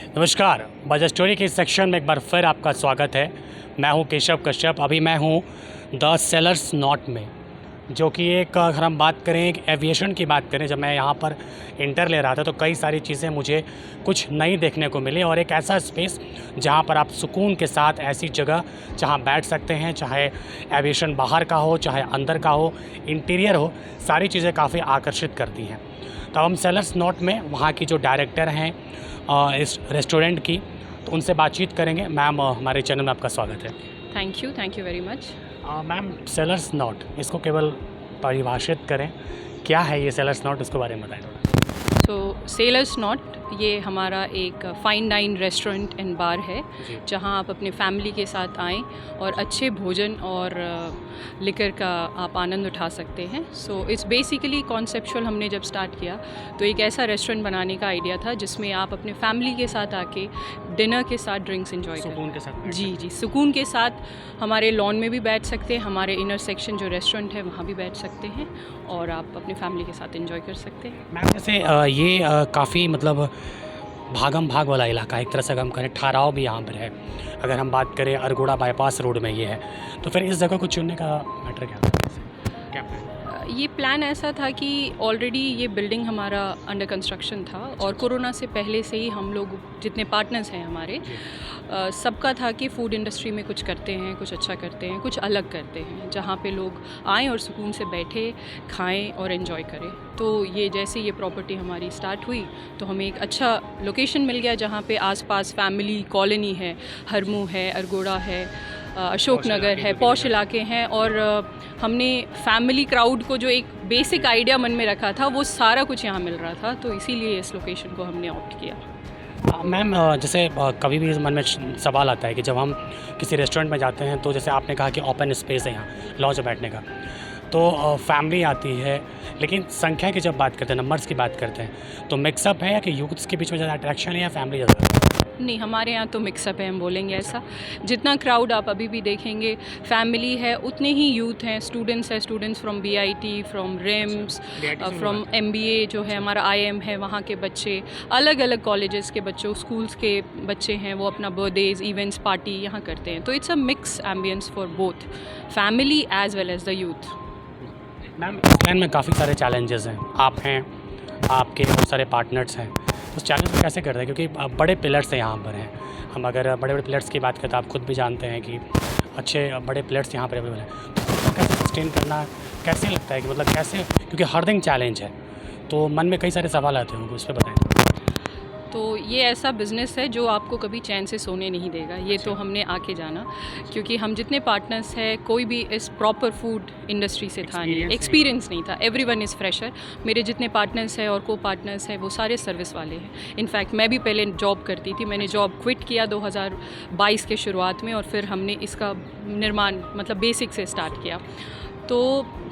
नमस्कार, बजाज स्टोरी के इस सेक्शन में एक बार फिर आपका स्वागत है। मैं हूं केशव कश्यप। अभी मैं हूं द सेलर्स नॉट में, जो कि एक, अगर हम बात करें एक एविएशन की बात करें, जब मैं यहां पर इंटर ले रहा था तो कई सारी चीज़ें मुझे कुछ नई देखने को मिली, और एक ऐसा स्पेस जहां पर आप सुकून के साथ ऐसी जगह जहां बैठ सकते हैं, चाहे एविएशन बाहर का हो चाहे अंदर का हो, इंटीरियर हो, सारी चीज़ें काफ़ी आकर्षित करती हैं। तो हम सेलर्स नॉट में वहाँ की जो डायरेक्टर हैं इस रेस्टोरेंट की, तो उनसे बातचीत करेंगे। मैम, हमारे चैनल में आपका स्वागत है। Thank you very much. Ma'am, sellers not, इसको केवल परिभाषित करें, क्या है ये सेलर्स नॉट, उसके बारे में बताएं थोड़ा। सो सेलर्स नॉट ये हमारा एक फ़ाइन डाइन रेस्टोरेंट एंड बार है, जहां आप अपने फैमिली के साथ आएँ और अच्छे भोजन और लिकर का आप आनंद उठा सकते हैं। So it's basically conceptual. हमने जब स्टार्ट किया तो एक ऐसा रेस्टोरेंट बनाने का आइडिया था जिसमें आप अपने फैमिली के साथ आके डिनर के साथ ड्रिंक्स एंजॉय करें। सुकून के साथ जी, सुकून के साथ हमारे लॉन में भी बैठ सकते हैं, हमारे इनर सेक्शन जो रेस्टोरेंट है वहाँ भी बैठ सकते हैं और आप अपने फैमिली के साथ एंजॉय कर सकते हैं। मैम, जैसे ये काफ़ी मतलब भागम भाग वाला इलाका है, एक तरह से अगर हम करें, ठहराव भी यहाँ पर है। अगर हम बात करें अरगोड़ा बाईपास रोड में ये है, तो फिर इस जगह को चुनने का मैटर क्या था? क्या ये प्लान ऐसा था कि ऑलरेडी ये बिल्डिंग हमारा अंडर कंस्ट्रक्शन था और कोरोना से पहले से ही हम लोग जितने पार्टनर्स हैं हमारे, सबका था कि फूड इंडस्ट्री में कुछ करते हैं, कुछ अच्छा करते हैं, कुछ अलग करते हैं, जहाँ पे लोग आएँ और सुकून से बैठे खाएं और एंजॉय करें। तो ये जैसे ये प्रॉपर्टी हमारी स्टार्ट हुई तो हमें एक अच्छा लोकेशन मिल गया जहाँ पे आसपास फैमिली कॉलोनी है, हरमू है, अरगोड़ा है, अशोक नगर है, पॉश इलाके हैं, और हमने फैमिली क्राउड को जो एक बेसिक आइडिया मन में रखा था वो सारा कुछ यहाँ मिल रहा था, तो इसीलिए इस लोकेशन को हमने ऑप्ट किया। मैम, जैसे कभी भी मन में सवाल आता है कि जब हम किसी रेस्टोरेंट में जाते हैं, तो जैसे आपने कहा कि ओपन स्पेस है यहाँ लॉज बैठने का, तो फैमिली आती है, लेकिन संख्या की जब बात करते हैं, नंबर्स की बात करते हैं, तो मिक्सअप है या कि यूथ्स के बीच में ज़्यादा अट्रैक्शन है या फैमिली ज़्यादा? नहीं, हमारे यहाँ तो मिक्सअप है, हम बोलेंगे ऐसा। जितना क्राउड आप अभी भी देखेंगे फैमिली है, उतने ही यूथ हैं, स्टूडेंट्स हैं, students from BIT, from RIMS, from MBA जो है हमारा IM है, वहाँ के बच्चे, अलग अलग कॉलेजेस के बच्चों, स्कूल्स के बच्चे हैं, वो अपना बर्थडेज इवेंट्स पार्टी यहाँ करते हैं। तो it's a mix ambience for both family as well as the youth. Ma'am, इस लाइन में काफ़ी सारे चैलेंजेस हैं, आप हैं, आपके बहुत सारे पार्टनर्स हैं, तो चैलेंज को कैसे करते हैं? क्योंकि बड़े पिलर्स हैं यहाँ पर हैं। हम अगर बड़े बड़े पिलर्स की बात करें तो आप खुद भी जानते हैं कि अच्छे बड़े पिलर्स यहाँ पर अवेलेबल हैं, तो उसको कैसे सस्टेन करना कैसे लगता है कि मतलब कैसे, क्योंकि हर दिन चैलेंज है, तो मन में कई सारे सवाल आते होंगे, उस पर बताएं। तो ये ऐसा बिज़नेस है जो आपको कभी चैन से सोने नहीं देगा, ये तो हमने आके जाना, क्योंकि हम जितने पार्टनर्स हैं कोई भी इस प्रॉपर फूड इंडस्ट्री से था नहीं, एक्सपीरियंस नहीं था, एवरीवन इज़ फ्रेशर। मेरे जितने पार्टनर्स हैं और को पार्टनर्स हैं वो सारे सर्विस वाले हैं। इनफैक्ट मैं भी पहले जॉब करती थी, मैंने जॉब क्विट किया 2022 के शुरुआत में, और फिर हमने इसका निर्माण मतलब बेसिक से स्टार्ट किया। तो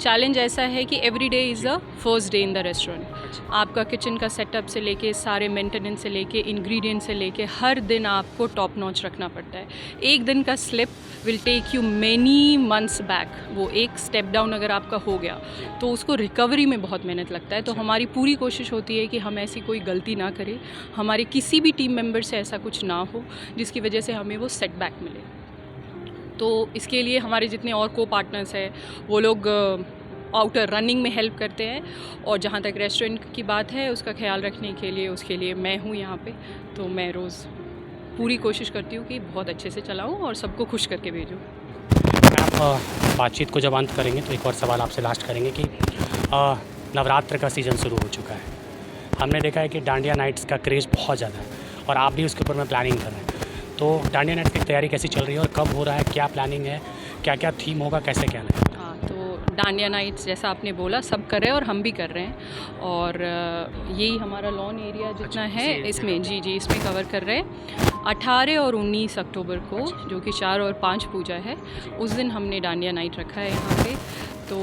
चैलेंज ऐसा है कि every day is the first day in the restaurant. आपका किचन का सेटअप से लेके, सारे मेंटेनेंस से लेके, इंग्रेडिएंट से लेके, हर दिन आपको टॉप नॉच रखना पड़ता है। एक दिन का slip will take you many months back. वो एक स्टेप डाउन अगर आपका हो गया तो उसको रिकवरी में बहुत मेहनत लगता है। तो हमारी पूरी कोशिश होती है कि हम ऐसी कोई गलती ना करें, हमारे किसी भी टीम मेंबर से ऐसा कुछ ना हो जिसकी वजह से हमें वो सेटबैक मिले। तो इसके लिए हमारे जितने और को पार्टनर्स हैं वो लोग आउटर रनिंग में हेल्प करते हैं, और जहाँ तक रेस्टोरेंट की बात है उसका ख्याल रखने के लिए उसके लिए मैं हूँ यहाँ पे। तो मैं रोज़ पूरी कोशिश करती हूँ कि बहुत अच्छे से चलाऊँ और सबको खुश करके भेजूँ। आप बातचीत को जब अंत करेंगे तो एक और सवाल आपसे लास्ट करेंगे कि नवरात्र का सीज़न शुरू हो चुका है, हमने देखा है कि डांडिया नाइट्स का क्रेज़ बहुत ज़्यादा है, और आप भी उसके ऊपर में प्लानिंग कर रहे हैं, तो डांडिया नाइट्स की तैयारी कैसी चल रही है और कब हो रहा है, क्या प्लानिंग है, क्या क्या थीम होगा, कैसे क्या है? हाँ, तो डांडिया नाइट्स जैसा आपने बोला सब कर रहे हैं और हम भी कर रहे हैं, और यही हमारा लॉन एरिया जितना है इसमें जी इसमें कवर कर रहे हैं। 18 और 19 अक्टूबर को जो कि 4 और 5 पूजा है, उस दिन हमने डांडिया नाइट रखा है यहाँ पे। तो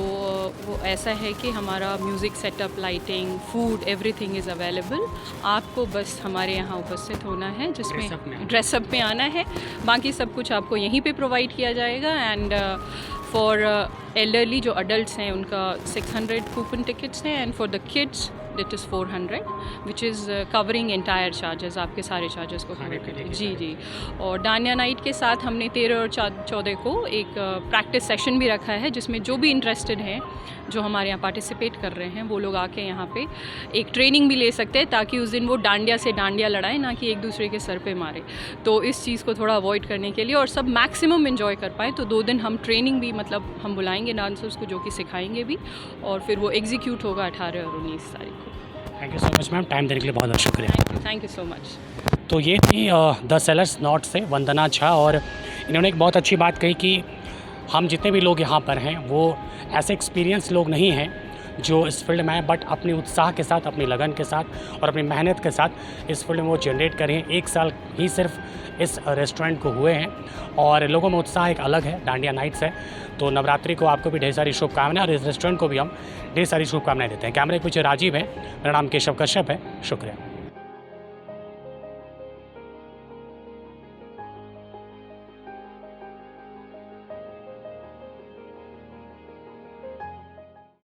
वो ऐसा है कि हमारा music setup, lighting, food, everything is available. आपको बस हमारे यहाँ उपस्थित होना है, जिसमें ड्रेसअप में आना है, बाकी सब कुछ आपको यहीं पे प्रोवाइड किया जाएगा। एंड फॉर एल्डरली जो अडल्ट्स हैं उनका 600 कूपन टिकट्स हैं, and for the kids that is 400, which is covering entire charges, आपके सारे चार्जेस को खाने कवर पीने करते के जी जी। और डांडिया नाइट के साथ हमने 13 और 14 को एक प्रैक्टिस सेशन भी रखा है, जिसमें जो भी इंटरेस्टेड हैं, जो हमारे यहाँ पार्टिसिपेट कर रहे हैं, वो लोग आके यहाँ पे एक ट्रेनिंग भी ले सकते हैं, ताकि उस दिन वो डांडिया से डांडिया लड़ाएं, ना कि एक दूसरे के सर पे मारे। तो इस चीज़ को थोड़ा अवॉइड करने के लिए और सब मैक्सिमम इन्जॉय कर पाएँ, तो 2 दिन हम ट्रेनिंग भी मतलब हम बुलाएंगे डांसर्स को, जो कि सिखाएंगे भी, और फिर वो एग्जीक्यूट होगा 18 और 19 तारीख को। Thank you so much ma'am, time देने के लिए बहुत बहुत शुक्रिया। Thank you so much. तो ये थी द सेलर्स नॉट से वंदना झा, और इन्होंने एक बहुत अच्छी बात कही कि हम जितने भी लोग यहाँ पर हैं वो ऐसे एक्सपीरियंस लोग नहीं हैं जो इस फील्ड में हैं, बट अपने उत्साह के साथ, अपनी लगन के साथ और अपनी मेहनत के साथ इस फील्ड में वो जनरेट कर रहे हैं। 1 साल ही सिर्फ इस रेस्टोरेंट को हुए हैं और लोगों में उत्साह एक अलग है, डांडिया नाइट्स है। तो नवरात्रि को आपको भी ढेर सारी शुभकामनाएं, और इस रेस्टोरेंट को भी हम ढेर सारी शुभकामनाएं देते हैं। कैमरे के पीछे राजीव है, मेरा नाम केशव कश्यप है। शुक्रिया।